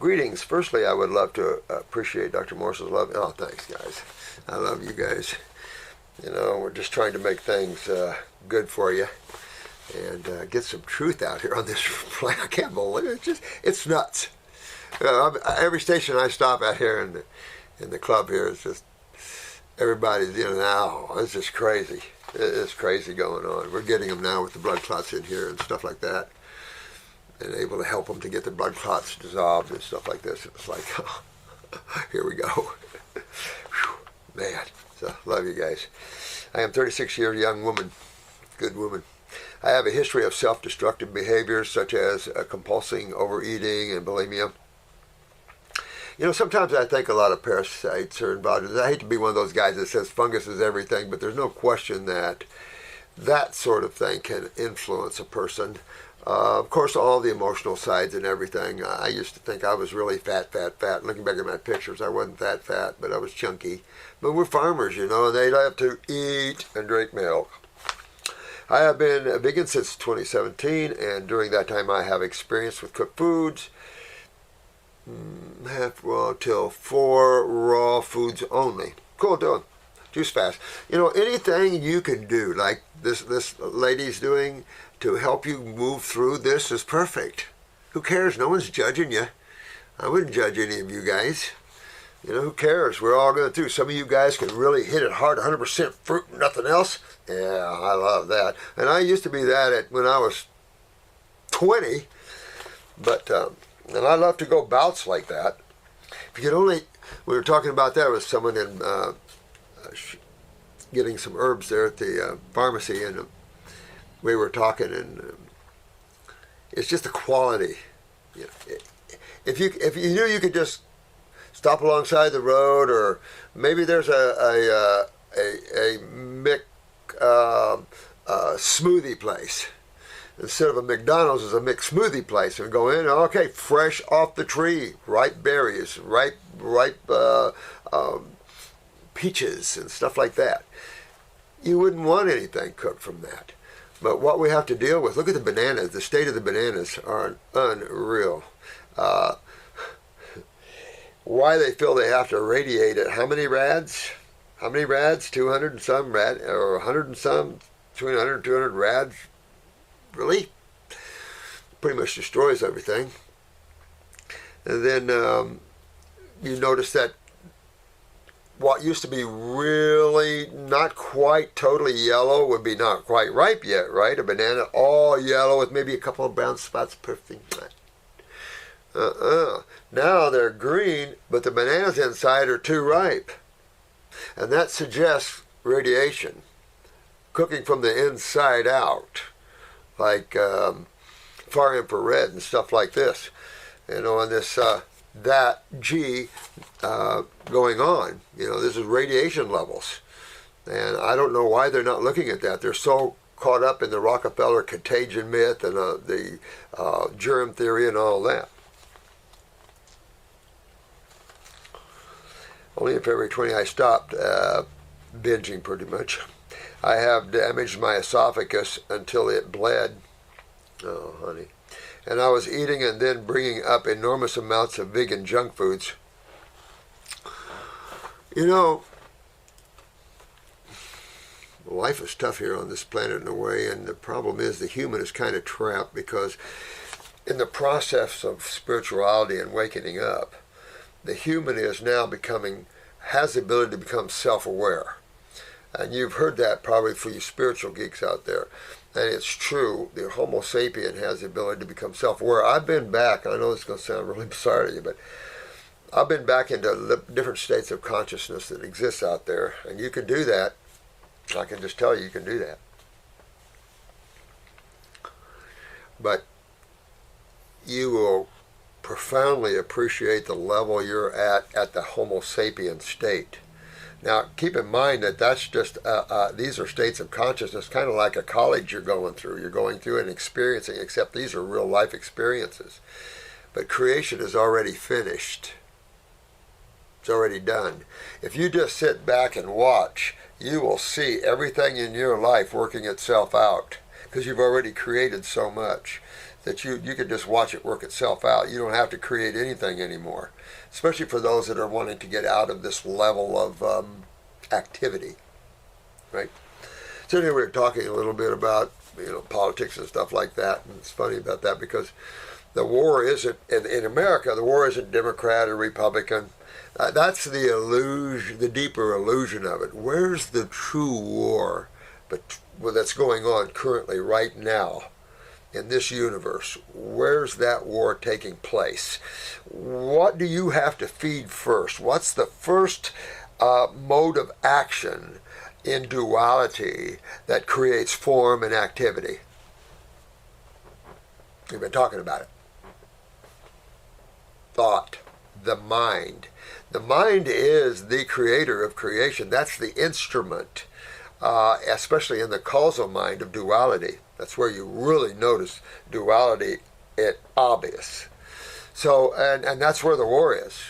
Greetings. Firstly, I would love to appreciate Dr. Morse's love. Oh, thanks, guys. I love you guys. You know, we're just trying to make things good for you and get some truth out here on this planet. I can't believe it. It's nuts. Every station I stop at here in the club here, it's just everybody's now. It's just crazy. It's crazy going on. We're getting them now with the blood clots in here and stuff like that, and able to help them to get the blood clots dissolved and stuff like this. It's like, oh, here we go. Man, so love you guys. I am 36-year young woman, good woman. I have a history of self-destructive behaviors such as compulsing, overeating, and bulimia. You know, sometimes I think a lot of parasites are involved. I hate to be one of those guys that says fungus is everything, but there's no question that that sort of thing can influence a person. Of course, all the emotional sides and everything. I used to think I was really fat. Looking back at my pictures, I wasn't that fat, but I was chunky. But we're farmers, you know, and they have to eat and drink milk. I have been a vegan since 2017, and during that time I have experience with cooked foods, half raw till 4 raw foods only. Cool doing. Juice fast. You know, anything you can do, like this lady's doing, to help you move through this is perfect. Who cares? No one's judging you. I wouldn't judge any of you guys. You know, who cares? We're all going through. Some of you guys can really hit it hard, 100% fruit and nothing else. Yeah, I love that. And I used to be that when I was 20. But, and I love to go bouts like that. If you could only, we were talking about that with someone in getting some herbs there at the pharmacy, and we were talking, and it's just the quality. You know, if you knew you could just stop alongside the road, or maybe there's a smoothie place. Instead of a McDonald's, is a mixed smoothie place, and go in. Okay, fresh off the tree, ripe berries, ripe peaches, and stuff like that. You wouldn't want anything cooked from that. But what we have to deal with, look at the bananas. The state of the bananas are unreal. Why they feel they have to irradiate it. How many rads? 200 and some rad, or 100 and some, between 100 and 200 rads. Really? Pretty much destroys everything. And then you notice that what used to be really not quite totally yellow would be not quite ripe yet, right? A banana all yellow with maybe a couple of brown spots. Perfect. Now they're green, but the bananas inside are too ripe. And that suggests radiation. Cooking from the inside out. Like far infrared and stuff like this. You know, and this, that G going on. You know, this is radiation levels. And I don't know why they're not looking at that. They're so caught up in the Rockefeller contagion myth and the germ theory and all that. Only in February 20 I stopped binging pretty much. I have damaged my esophagus until it bled. Oh, honey. And I was eating and then bringing up enormous amounts of vegan junk foods. You know, life is tough here on this planet in a way, and the problem is the human is kind of trapped, because in the process of spirituality and waking up, the human is now has the ability to become self-aware. And you've heard that probably for you spiritual geeks out there. And it's true, the Homo sapien has the ability to become self-aware. I've been back, I know this is going to sound really bizarre to you, but I've been back into different states of consciousness that exists out there. And you can do that. I can just tell you can do that. But you will profoundly appreciate the level you're at the Homo sapien state. Now, keep in mind that that's just, these are states of consciousness, kind of like a college you're going through. You're going through and experiencing, except these are real life experiences. But creation is already finished. It's already done. If you just sit back and watch, you will see everything in your life working itself out, because you've already created so much. that you can just watch it work itself out. You don't have to create anything anymore, especially for those that are wanting to get out of this level of activity, right? So anyway, we were talking a little bit about politics and stuff like that, and it's funny about that because the war isn't in America. The war isn't Democrat or Republican. That's the illusion, the deeper illusion of it. Where's the true war that's going on currently, right now, in this universe? Where's that war taking place? What do you have to feed first? What's the first mode of action in duality that creates form and activity? We've been talking about it. Thought, the mind. The mind is the creator of creation. That's the instrument, especially in the causal mind of duality. That's where you really notice duality obvious. So, and that's where the war is.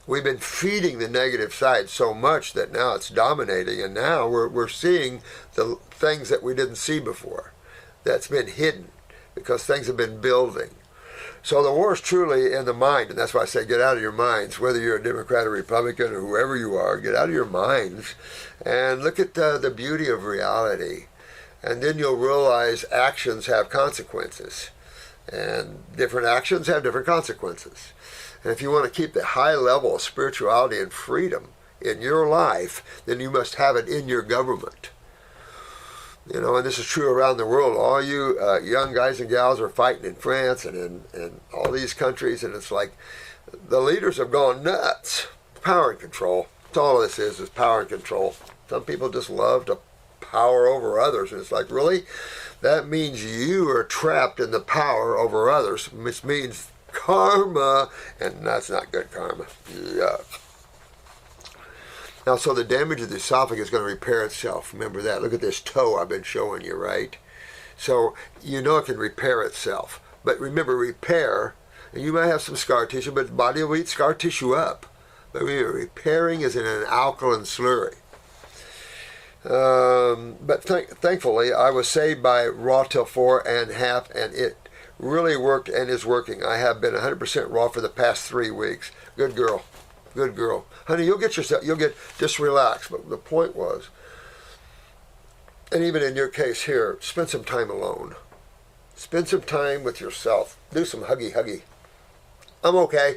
We've been feeding the negative side so much that now it's dominating, and now we're seeing the things that we didn't see before. That's been hidden because things have been building. So the war is truly in the mind, and that's why I say get out of your minds, whether you're a Democrat or Republican or whoever you are, get out of your minds and look at the beauty of reality. And then you'll realize actions have consequences, and different actions have different consequences. And if you want to keep the high level of spirituality and freedom in your life, then you must have it in your government. And this is true around the world. All you young guys and gals are fighting in France and in all these countries, and it's like the leaders have gone nuts. Power and control. That's all this is power and control. Some people just love to power over others, and it's like, really? That means you are trapped in the power over others, which means karma, and that's not good karma. Yuck. Now, so the damage of the esophagus is going to repair itself. Remember that. Look at this toe I've been showing you, right? So it can repair itself. But remember, repair, and you might have some scar tissue, but the body will eat scar tissue up. But remember, repairing is in an alkaline slurry. But thankfully, I was saved by raw till 4.5, and it really worked and is working. I have been 100% raw for the past 3 weeks. Good girl. Good girl. Honey, you'll get just relaxed. But the point was, and even in your case here, spend some time alone. Spend some time with yourself. Do some huggy. I'm okay.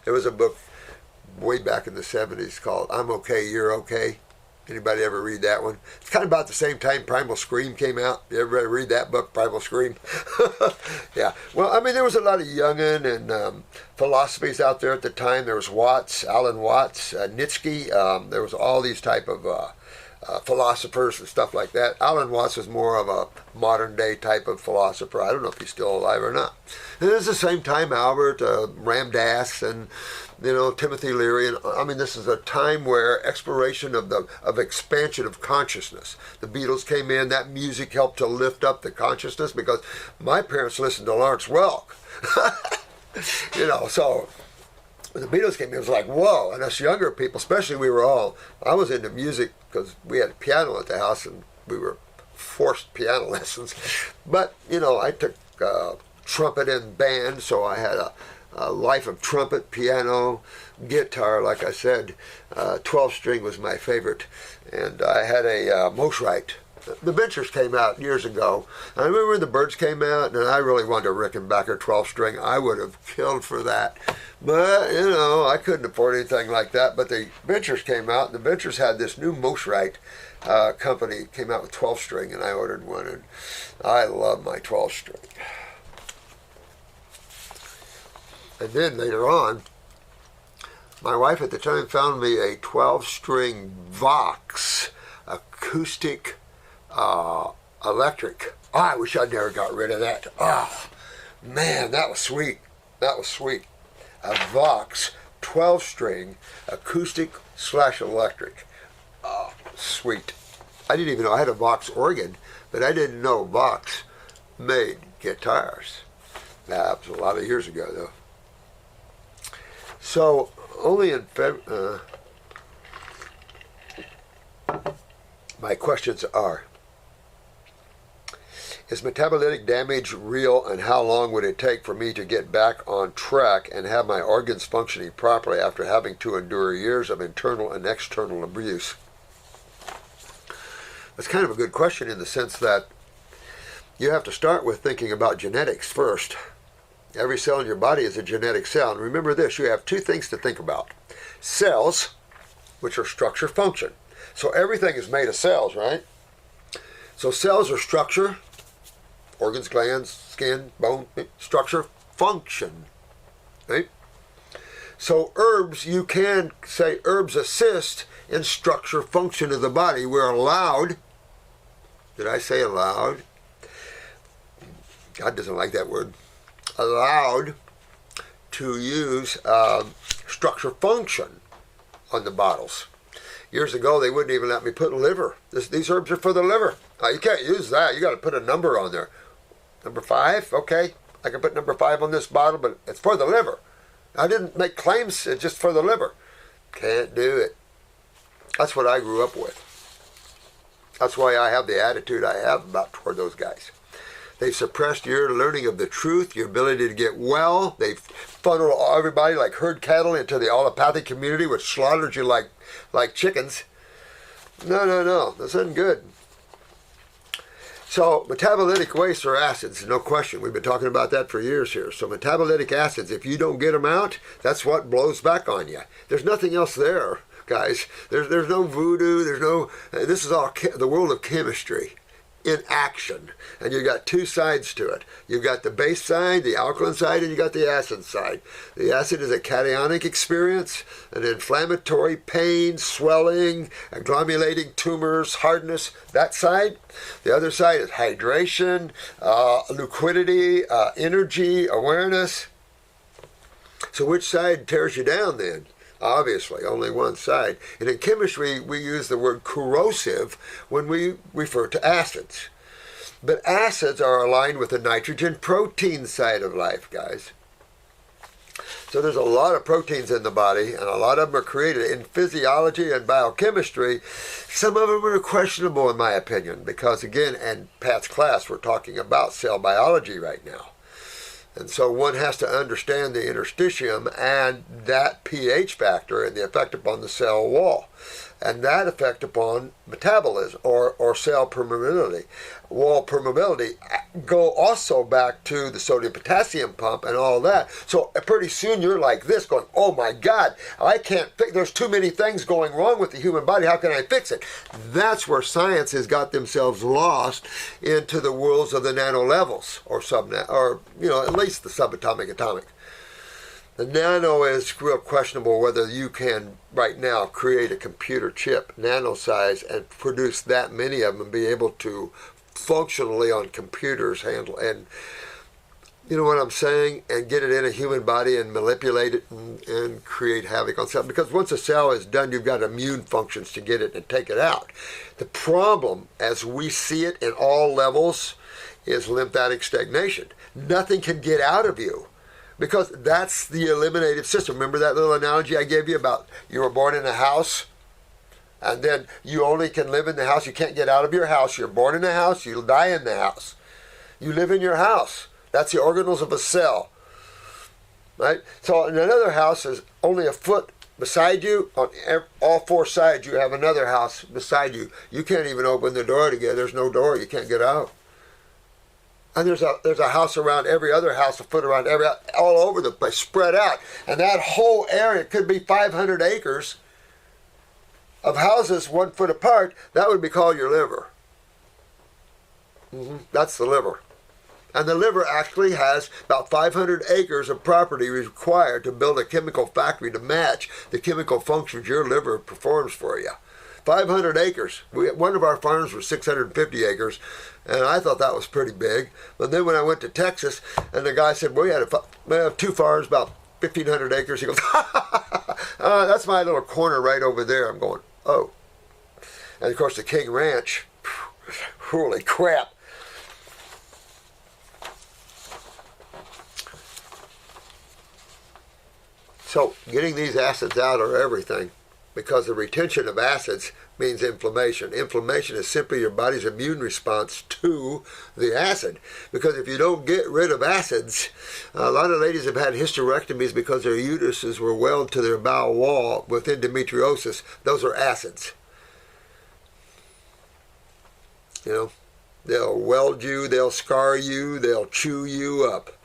There was a book way back in the 70s called I'm Okay, You're Okay. Anybody ever read that one? It's kind of about the same time Primal Scream came out. You ever read that book, Primal Scream? Yeah. Well, I mean, there was a lot of Jungian and philosophies out there at the time. There was Watts, Alan Watts, Nietzsche. There was all these type of philosophers and stuff like that. Alan Watts was more of a modern day type of philosopher. I don't know if he's still alive or not. And it's the same time Albert, Ram Dass, and Timothy Leary. And I mean, this is a time where exploration of expansion of consciousness. The Beatles came in. That music helped to lift up the consciousness because my parents listened to Lawrence Welk. So when the Beatles came in, it was like, whoa. And us younger people, especially, I was into music because we had a piano at the house and we were forced piano lessons. But, I took trumpet in band, so I had a life of trumpet, piano, guitar. Like I said, 12-string was my favorite. And I had a Mosrite. The Ventures came out years ago. I remember when the Birds came out, and I really wanted a Rickenbacker 12-string. I would have killed for that. But, I couldn't afford anything like that. But the Ventures came out, and the Ventures had this new Mosrite company, came out with 12-string, and I ordered one, and I love my 12-string. And then later on, my wife at the time found me a 12-string Vox acoustic electric. I wish I'd never got rid of that. Man, that was sweet. A Vox 12-string acoustic/electric. Sweet. I didn't even know I had a Vox organ, but I didn't know Vox made guitars. That was a lot of years ago, though. So, only in February, my questions are, Is metabolic damage real, and how long would it take for me to get back on track and have my organs functioning properly after having to endure years of internal and external abuse? That's kind of a good question in the sense that you have to start with thinking about genetics first. Every cell in your body is a genetic cell. And remember this, you have two things to think about. Cells, which are structure, function. So everything is made of cells, right? So cells are structure, organs, glands, skin, bone, structure, function, right? So herbs, you can say herbs assist in structure, function of the body. We're allowed, did I say allowed? God doesn't like that word. Allowed to use structure, function on the bottles. Years ago, they wouldn't even let me put liver. These herbs are for the liver. You can't use that. You got to put a number on there. Number 5, okay, I can put number 5 on this bottle, but it's for the liver. I didn't make claims, it's just for the liver. Can't do it. That's what I grew up with. That's why I have the attitude I have about toward those guys. They've suppressed your learning of the truth, your ability to get well. They've funneled everybody like herd cattle into the allopathic community, which slaughters you like chickens. No, this isn't good. So metabolitic wastes are acids, no question. We've been talking about that for years here. So metabolitic acids, if you don't get them out, that's what blows back on you. There's nothing else there, guys. There's no voodoo. This is all the world of chemistry in action. And you got two sides to it. You've got the base side, the alkaline side, and you got the acid side. The acid is a cationic experience, an inflammatory pain, swelling, agglomerating tumors, hardness, that side. The other side is hydration, liquidity, energy, awareness. So which side tears you down then? Obviously, only one side. And in chemistry, we use the word corrosive when we refer to acids. But acids are aligned with the nitrogen protein side of life, guys. So there's a lot of proteins in the body, and a lot of them are created in physiology and biochemistry. Some of them are questionable, in my opinion, because, again, in Pat's class, we're talking about cell biology right now. And so one has to understand the interstitium and that pH factor and the effect upon the cell wall. And that effect upon metabolism or cell permeability. Wall permeability go also back to the sodium-potassium pump and all that. So pretty soon you're like this going, oh my God, I can't fix, there's too many things going wrong with the human body, how can I fix it? That's where science has got themselves lost into the worlds of the nano levels or at least the subatomic atomic. The nano is real questionable whether you can right now create a computer chip nano size and produce that many of them and be able to functionally on computers handle and you know what I'm saying, and get it in a human body and manipulate it and create havoc on cells. Because once a cell is done, you've got immune functions to get it and take it out. The problem, as we see it in all levels, is lymphatic stagnation. Nothing can get out of you. Because that's the eliminative system. Remember that little analogy I gave you about you were born in a house and then you only can live in the house. You can't get out of your house. You're born in the house. You'll die in the house. You live in your house. That's the organelles of a cell. Right? So in another house is only a foot beside you. On all 4 sides you have another house beside you. You can't even open the door to get. There's no door. You can't get out. And there's a house around every other house, a foot around all over the place, spread out. And that whole area could be 500 acres of houses 1 foot apart. That would be called your liver. That's the liver. And the liver actually has about 500 acres of property required to build a chemical factory to match the chemical functions your liver performs for you. 500 acres. One of our farms was 650 acres, and I thought that was pretty big. But then when I went to Texas, and the guy said, well, we have 2 farms, about 1,500 acres. He goes, that's my little corner right over there. I'm going, oh. And, of course, the King Ranch, holy crap. So getting these acids out are everything. because the retention of acids means inflammation. Inflammation is simply your body's immune response to the acid. Because if you don't get rid of acids, a lot of ladies have had hysterectomies because their uteruses were weld to their bowel wall with endometriosis. Those are acids. You know, they'll weld you, they'll scar you, they'll chew you up.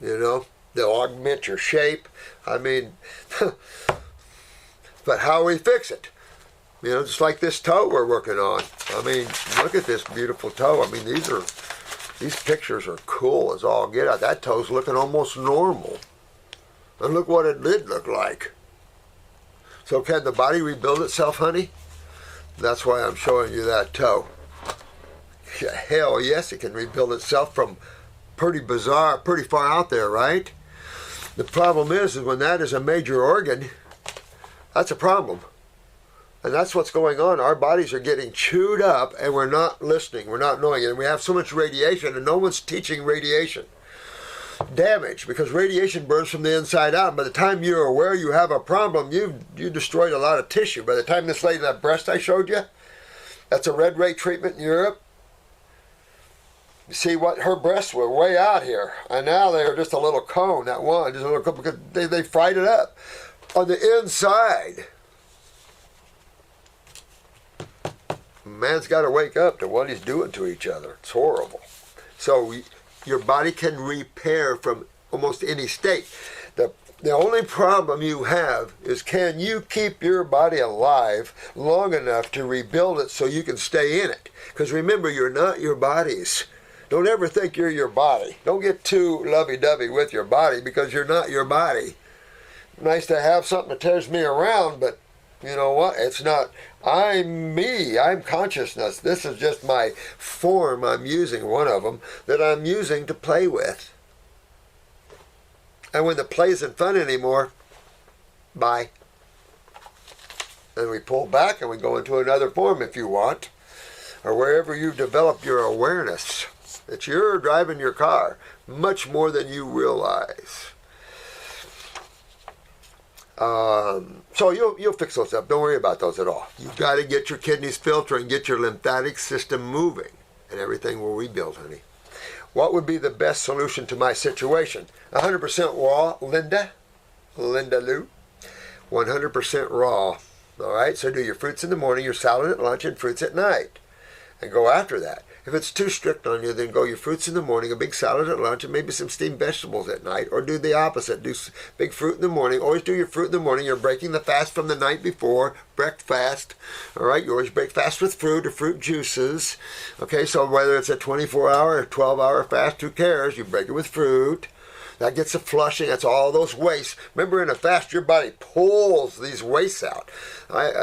You know, they'll augment your shape. I mean, but how we fix it? You know, just like this toe we're working on. I mean, look at this beautiful toe. I mean, these pictures are cool as all get out. That toe's looking almost normal. And look what it did look like. So can the body rebuild itself, honey? That's why I'm showing you that toe. Hell yes, it can rebuild itself from pretty bizarre, pretty far out there, right? The problem is when that is a major organ, that's a problem. And that's what's going on. Our bodies are getting chewed up and we're not listening. We're not knowing it. And we have so much radiation and no one's teaching radiation. Damage, because radiation burns from the inside out. By the time you're aware you have a problem, you destroyed a lot of tissue. By the time this lady, that breast I showed you, that's a red ray treatment in Europe. You see what, her breasts were way out here. And now they're just a little cone, that one, just a little cone, because they fried it up. On the inside, man's got to wake up to what he's doing to each other. It's horrible. So your body can repair from almost any state. The only problem you have is, can you keep your body alive long enough to rebuild it so you can stay in it? Because remember, you're not your body's. Don't ever think you're your body. Don't get too lovey-dovey with your body, because you're not your body. Nice to have something that tears me around, but you know what? It's not. I'm me. I'm consciousness. This is just my form I'm using, one of them, that I'm using to play with. And when the play isn't fun anymore, bye. And we pull back and we go into another form if you want, or wherever you've developed your awareness. That you're driving your car much more than you realize. So you'll fix those up. Don't worry about those at all. You've got to get your kidneys filtering, get your lymphatic system moving, and everything will rebuild, honey. What would be the best solution to my situation? 100% raw, Linda Lou. 100% raw. All right, so do your fruits in the morning, your salad at lunch, and fruits at night. And go after that. If it's too strict on you, then go your fruits in the morning, a big salad at lunch, and maybe some steamed vegetables at night. Or do the opposite. Do big fruit in the morning. Always do your fruit in the morning. You're breaking the fast from the night before. Breakfast. All right, you always break fast with fruit or fruit juices. Okay, so whether it's a 24-hour or 12-hour fast, who cares? You break it with fruit. That gets a flushing. That's all those wastes. Remember, in a fast, your body pulls these wastes out.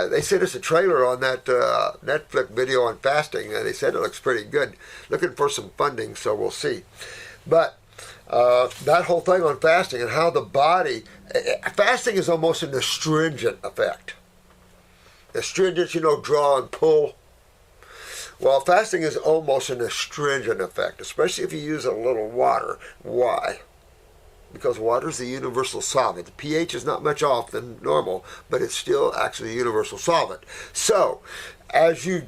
They sent us a trailer on that Netflix video on fasting, and they said it looks pretty good. Looking for some funding, so we'll see. But that whole thing on fasting and how the body... Fasting is almost an astringent effect. Astringent, you know, draw and pull. Well, fasting is almost an astringent effect, especially if you use a little water. Why? Because water is the universal solvent. The pH is not much off than normal, but it's still actually a universal solvent. So, as you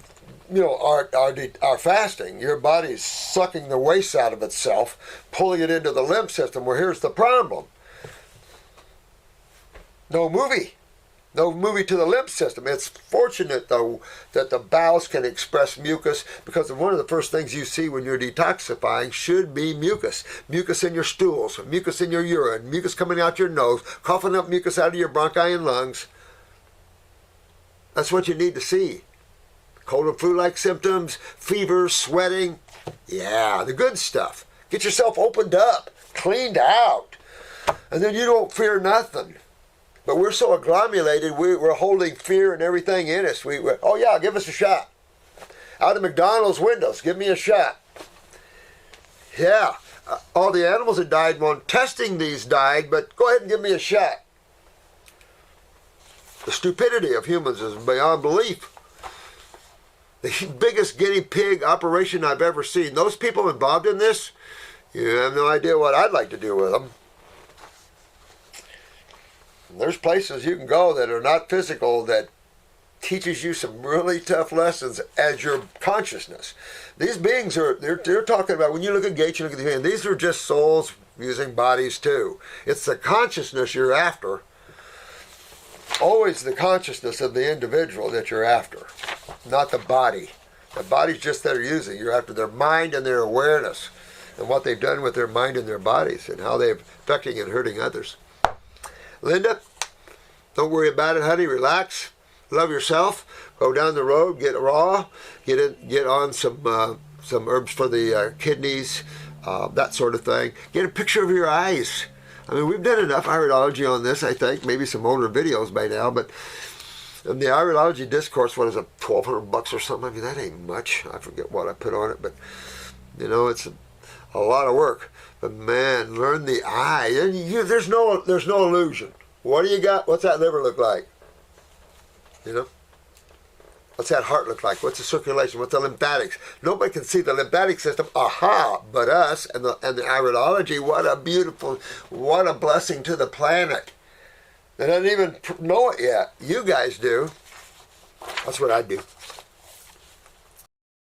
are fasting, your body's sucking the waste out of itself, pulling it into the lymph system. Well, here's the problem. No movie to the lymph system. It's fortunate, though, that the bowels can express mucus, because one of the first things you see when you're detoxifying should be mucus. Mucus in your stools, mucus in your urine, mucus coming out your nose, coughing up mucus out of your bronchi and lungs. That's what you need to see. Cold and flu-like symptoms, fever, sweating. Yeah, the good stuff. Get yourself opened up, cleaned out, and then you don't fear nothing. But we're so agglomerated, we're holding fear and everything in us. Oh yeah, give us a shot. Out of McDonald's windows, give me a shot. Yeah, all the animals that died, well, testing these died, but go ahead and give me a shot. The stupidity of humans is beyond belief. The biggest guinea pig operation I've ever seen. Those people involved in this, you have no idea what I'd like to do with them. There's places you can go that are not physical that teaches you some really tough lessons as your consciousness. These beings they're talking about, when you look at gates, you look at the beings, these are just souls using bodies too. It's the consciousness you're after. Always the consciousness of the individual that you're after, not the body. The body's just that they're using. You're after their mind and their awareness and what they've done with their mind and their bodies and how they're affecting and hurting others. Linda, don't worry about it, honey. Relax. Love yourself. Go down the road. Get raw. Get on some herbs for the kidneys, that sort of thing. Get a picture of your eyes. I mean, we've done enough iridology on this, I think. Maybe some older videos by now, but in the iridology discourse, what is it, $1,200 or something? I mean, that ain't much. I forget what I put on it, but you know, it's a lot of work. But man, learn the eye. There's no illusion. What do you got? What's that liver look like? You know? What's that heart look like? What's the circulation? What's the lymphatics? Nobody can see the lymphatic system. Aha! But us and the iridology. What a blessing to the planet. They don't even know it yet. You guys do. That's what I do.